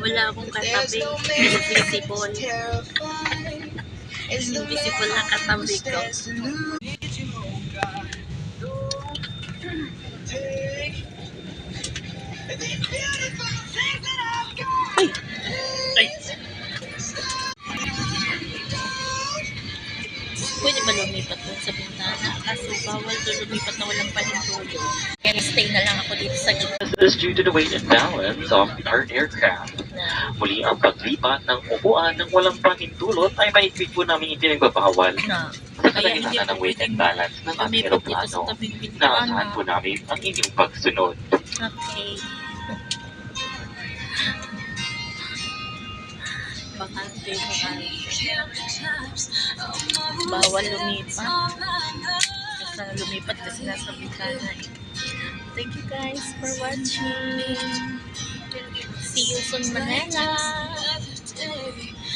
Wala akong katabi. Invisible. Invisible na katabi ko. Ay! Ay! Pwede ba lumipat doon sa bintana? Kaso bawal doon lumipat na walang pahintulog. Kaya stay na lang ako dito sa gitna. This is due to the weight and balance of our aircraft. Muli ang paglipat ng upuan ng walang pahintulot ay mahigpit po namin ipinagbabawal. Na. Sa Kaya hindi kalangitan ng po weight and pwedeng balance ng ating lumipat dito sa aeroplano, tabing naasahan bintana. po namin ang inyong pagsunod. Okay. Bakante mo kayo. Bawal lumipat. Basta lumipat kasi nasa bintana eh. Thank you guys for watching. See you soon, Manila.